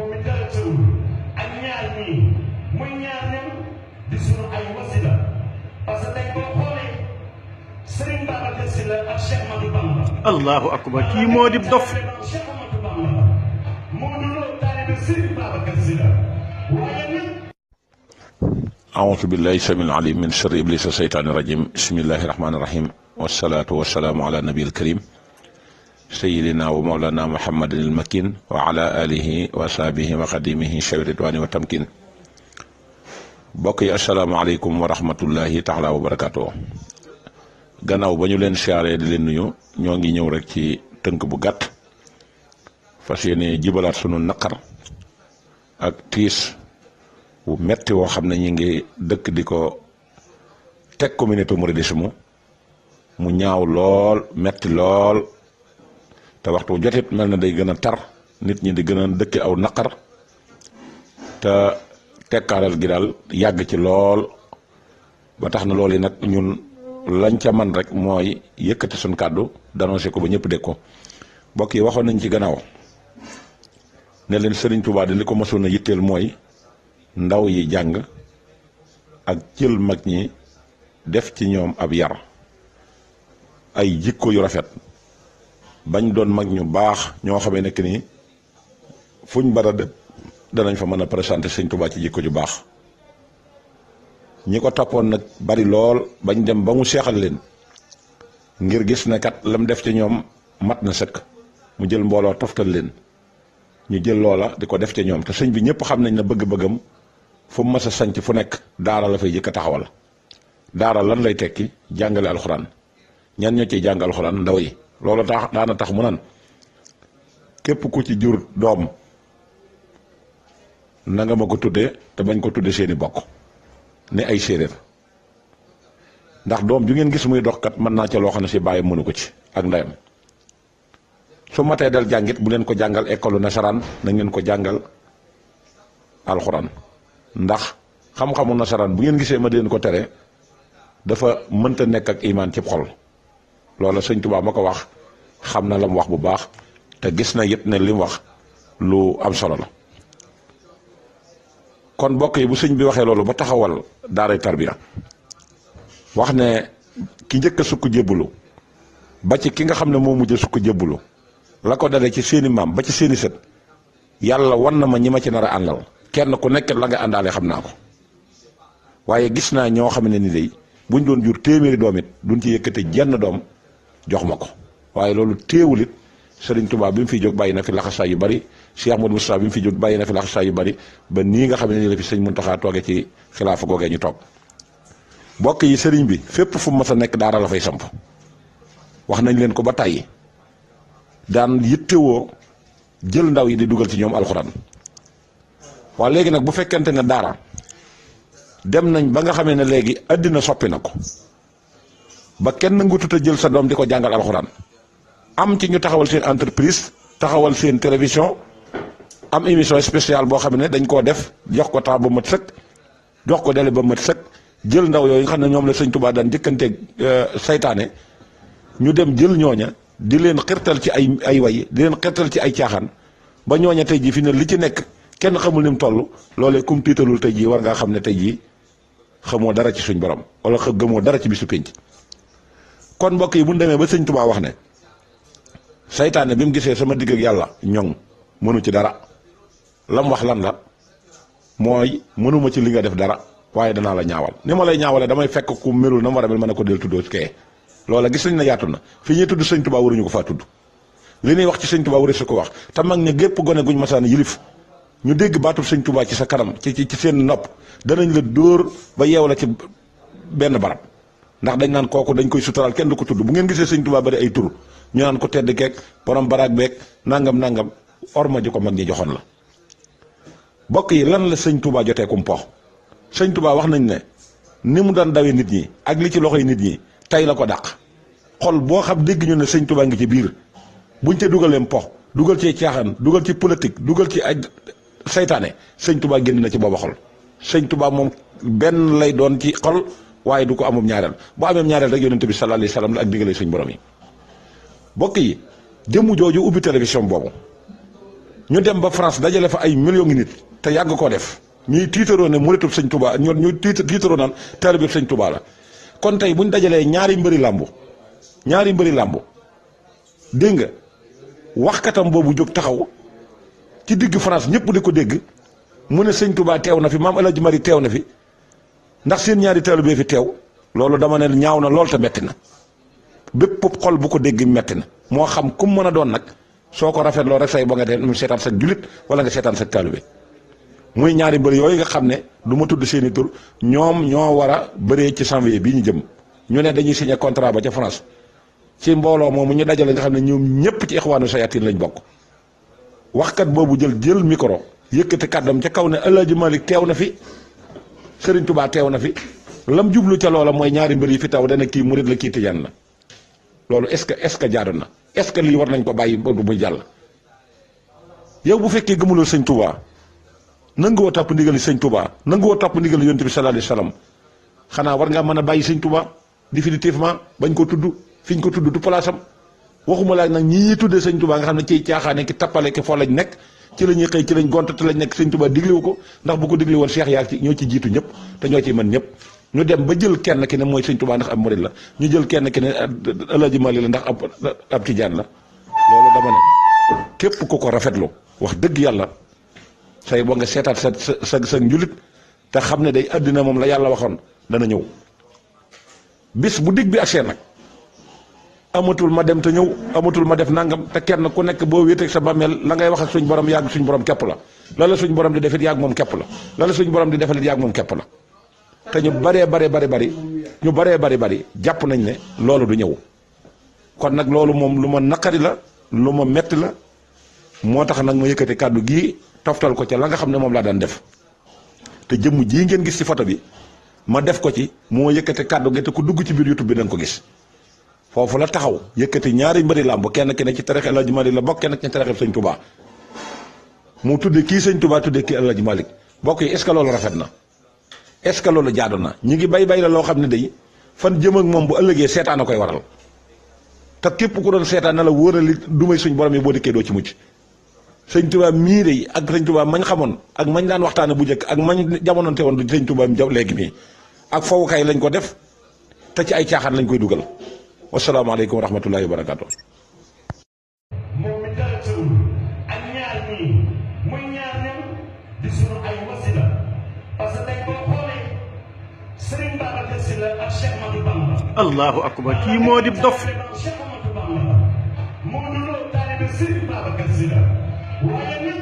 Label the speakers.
Speaker 1: moom mi dara tëwul ak ñaar ñii muy ñaar ñam di sunu ay wasila parce que tey boo xoolee Serigne Babacar Sylla ak Cheikh Ahmadou Bamba.
Speaker 2: allahu akbar kii moo di dof.
Speaker 1: Cheikh Ahmadou Bamba moo duloo taalibe Serigne Babacar Sylla waaye nag.
Speaker 3: أعوذ بالله السميع العليم من شر إبليس الشيطان الرجيم بسم الله الرحمن الرحيم والصلاة والسلام على النبي الكريم سيدنا ومولانا محمد المكين وعلى آله وصحبه وخديمه شوي الرضوان والتمكين بقي السلام عليكم ورحمة الله تعالى وبركاته gannaaw ba ñu leen siyaaree di leen nuyu ñoo ngi ñëw rek ci tënk bu gàtt fas yéene jibalaat sunu naqar ak tiis bu metti woo xam ne ñi ngi dëkk di ko teg communauté mouridisme mu ñaaw lool metti lool te waxtu jotit mel na day gën a tar nit ñi di gën a dëkki aw naqar te tekkaaral gi daal yàgg ci lool ba tax na loolu yi nag ñun lañ ca man rek mooy yëkkati suñ kàddu d'annoncer ko ba ñëpp dégg ko mbokk yi waxoon nañ ci gannaaw ne leen Serigne Touba di li ko mosoon a yitteel mooy ndaw yi jàng ak jël mag ñi def ci ñoom ab yar ay jikko yu rafet bañ doon mag ñu baax ñoo xamee nekk ni fuñ bara dem danañ fa mën a présenter Sëñ Tuubaa ci jikko ju baax ñi ko toppoon nag bari lool bañ dem ba mu seexal leen ngir gis ne kat lam def ci ñoom mat na sëkk mu jël mbooloo toftal leen ñu jël loola di ko def ci ñoom te sëñ bi ñëpp xam nañ ne bëgg-bëggam fu mu mas a sanc fu nekk daara la fay jëkk a taxawal daara lan lay tekki jàngale alxuraan ñan ñoo ciy jàng alxuraan ndaw yi loolu tax daana tax mu nan képp ku ci jur doom na nga ma ko tudde te bañ ko tudde seeni bokk ne ay séeréer ndax doom ju ngeen gis muy dox kat mën naa ca loo xam ne si bàyyi mënu ko ci ak ndeyam su matee dal jàngit bu leen ko jàngal école nasaraan na ngeen ko jàngal alxuraan ndax xam-xamu nasaraan bu ngeen gisee ma leen ko tere dafa mënta nekk ak imaan ci xol loola Sëñ Tuubaa ma ko wax xam na la mu wax bu baax te gis na it ne li mu wax lu am solo la kon mbokk yi bu sëñ bi waxee loolu ba taxawal daaray tarbiya wax ne ki njëkk a sukk jébbulu ba ci ki nga xam ne moo mujj a sukk jébbulu la ko dale ci seeni maam ba ci seeni sët yàlla wan na ma ñi ma ci nar a àndal kenn ku nekk la nga àndaale xam naa ko waaye gis naa ñoo xam ne ni day buñ doon jur téeméeri doom it duñ ci yëkkate jenn doom jox ma ko waaye loolu téewul it Serigne Touba bi mu fi jóg bàyyi na fi laxasaay yu bari Cheikh Ahmadou Moustapha bi mu fi jóg bàyyi na fi laxasaay yu bari ba nii nga xam ne nii la fi sëñ Muntaxa toogee ci xilaafa googee ñu toog mbokk yi sëriñ bi fépp fu mu mas a nekk daara la fay samp wax nañ leen ko ba tàyyi daan yittewoo jël ndaw yi di dugal ci ñoom alxuraan waaw léegi nag bu fekkente ne daara dem nañ ba nga xamee ne léegi àddina soppi na ko ba kenn ngutut a jël sa doom di ko jàngal alxuraan am ci ñu taxawal seen entreprise taxawal seen télévision am émission spéciale boo xam ne dañ koo def jox ko temps ba mat sëkk jox ko délai ba mat sëkk jël ndaw yooyu nga xam ne ñoom la Sëñ Tuubaa daan jëkkanteeg saytaane ñu dem jël ñooña di leen xirtal ci ay way di leen xirtal ci ay caaxaan ba ñooña tey jii fi ne li ci nekk kenn xamul ni mu toll loolee kum tiitalul tey jii war ngaa xam ne tey jii xamoo dara ci suñ borom wala gëmoo dara ci bisu pénc kon mbokk yi bu ñu demee ba Sëñ Tuubaa wax ne saytaane bi mu gisee sama digg ak yàlla ñoŋ mënu ci dara lam wax lan la mooy mënuma ci li nga def dara waaye danaa la ñaawal ni ma lay ñaawale damay fekk ku melul na mu war a mel mën a ko del tuddoo ci kee loola gis nañ ne yaatu na fi ñuy tudd Sëñ Tuubaa waruñu ko faa tudd li ñuy wax ci Sëñ Tuubaa waru su ko wax te mag ña gépp gone guñ masaan yilif ñu dégg baatub Sëñ Tuubaa ci sa kanam ci seen nopp danañ la dóor ba yeew la ci benn barab ndax dañ naan kooku dañ koy suturaal kenn du ko tudd bu ngeen gisee Sëñ Tuubaa bari ay tur ñu naan ko tedd keek borom baraag beeg nangam orma ji ko mag ñi joxoon la bokk yi lan la Sëñ Tuubaa jotee kum po Sëñ Tuubaa wax nañ ne ni mu daan dawee nit ñi ak li ci loxoy nit ñi tey la ko dàq xol boo xam dégg ñu ne Sëñ Tuubaa ngi ci biir buñ ca dugalee po dugal ci caaxaan dugal ci politique dugal ci ay saytaane Sëñ Tuubaa génn na ci booba xol Sëñ Tuubaa moom benn lay doon ci xol waaye du ko amum ñaareel bu amee ñaareel rek yonent bi sallallahu alayhi wa sallam la ak diggalee suñ borom yi bokk yi jëmm jooju ubbi télévision boobu ñu dem ba France dajale fa ay millions ngi nit te yàgg koo def ñuy tiitaroo ne muritub sëñ Touba ñuy tiitaroo naan taalibe sëñ Touba la. kon tey buñ dajalee ñaari mbëri làmbu dégg nga waxkatam boobu jóg taxaw ci digg France ñëpp di ko dégg mu ne sëñ Touba teew na fi maam El Hadj Mari teew na fi ndax seen ñaari taalibe fi teew loolu dama ne ñaaw na lool te metti na bépp xol bu ko dégg metti na moo xam kum mën a doon nag soo ko rafetloo rek say ba nga dem seetaan sa julit wala nga seetaan sa taalibe muy ñaari mbër yooyu nga xam ne du ma tudd seeni tur ñoom ñoo war a bëree ci janvier bii ñu jëm ñu ne dañuy signé contrat ba ca France ci mbooloo moomu ñu dajale nga xam ne ñoom ñëpp ci ixwaanu sayatin lañ bokk. waxkat boobu jël micro yëkkati kàddam ca kaw ne El Hadj Malick teew na fi Serigne Touba teew na fi lam jublu ca loola mooy ñaari mbër yi fi taw dana kii murit la kii tijaan la loolu est-ce que jaadu na est-ce que lii war nañ ko bàyyi ba muy jàll. yow bu fekkee gëmuloo sëñ Touba nanguwoo topp ndigali sëñ Touba nanguwoo topp ndigali yonent bi sallallahu alayhi wasallam xanaa war ngaa mën a bàyyi sëñ Touba définitivement bañ ko tudd fi ñu ko tudd du place am waxuma laa nag ñii tuddee sëñ Touba nga xam ne ciy caaxaane ki tappale ki foo lañ nekk ci la ñuy xëy ci lañ gont te lañ nekk sëñ Touba diglewu ko ndax bu ko digle woon Cheikh yaa ci ñoo ci jiitu ñëpp te ñoo ciy mën ñëpp ñu dem ba jël kenn ki ne mooy sëñ Touba ndax ab murid la ñu jël kenn ki ne El Hadj Malick la ndax ab tijaan la loolu dama ne képp ku ko rafetlu wax dëgg yàlla say boo nga seetaat sa njulit te xam ne day àddina moom la yàlla waxoon dana ñëw bis bu dig bi ak seen nag amatul ma dem te ñëw amatul ma def nangam te kenn ku nekk boo wéeteeg sa bàmmeel la ngay wax ak suñ borom yàgg suñ borom képp la la suñ borom di defit yàgg moom képp la suñ borom di defalit yàgg moom képp la te ñu baree bari jàpp nañ ne loolu du ñëw kon nag loolu moom lu ma naqari la lu ma metti la moo tax nag ma yëkkati kàddu gii toftal ko ca la nga xam ne moom laa daan def te jëmm jii ngeen gis ci photo bi ma def ko ci moo yëkkati kàddu gi te ku dugg ci biir YouTube bi da nga ko gis foofu la taxaw yëkkati ñaari mbëri làmb kenn ki ne ci tariix El Hadj Malick la bokk kenn ki ne ci tariix sëñ Touba mu tudde kii sëñ Touba tudde kii El Hadj Malick bokk yi est-ce que loolu rafet na est-ce que loolu jaadu na ñi ngi bay la loo xam ne day fan jëm ak moom bu ëllëgee seetaan a koy waral te képp ku doon seetaan na la wóorali du may suñ borom yi boo dikkee doo ci mucc sëñ Touba mii de ak sëñ Touba mañ xamoon ak mañ daan waxtaane bu njëkk ak mañ jamononte woon du sëñ Touba mi léegi mii ak fowukaay lañ ko def te ci ay caaxaan lañ koy dugal wasalaamaaleykum wa rahmatullahi wa barakaatu.
Speaker 1: moom mi dara tëwul ak ñaar ñii muy ñaar ñam di sunu ay wasila parce que tey boo xoolee Serigne Babacar Sylla ak Cheikh Ahmadou Bamba.
Speaker 2: allahu akbar kii moo di dof.
Speaker 1: Cheikh Ahmadou Bamba moo nuroo taalibe Serigne Babacar Sylla waaye nag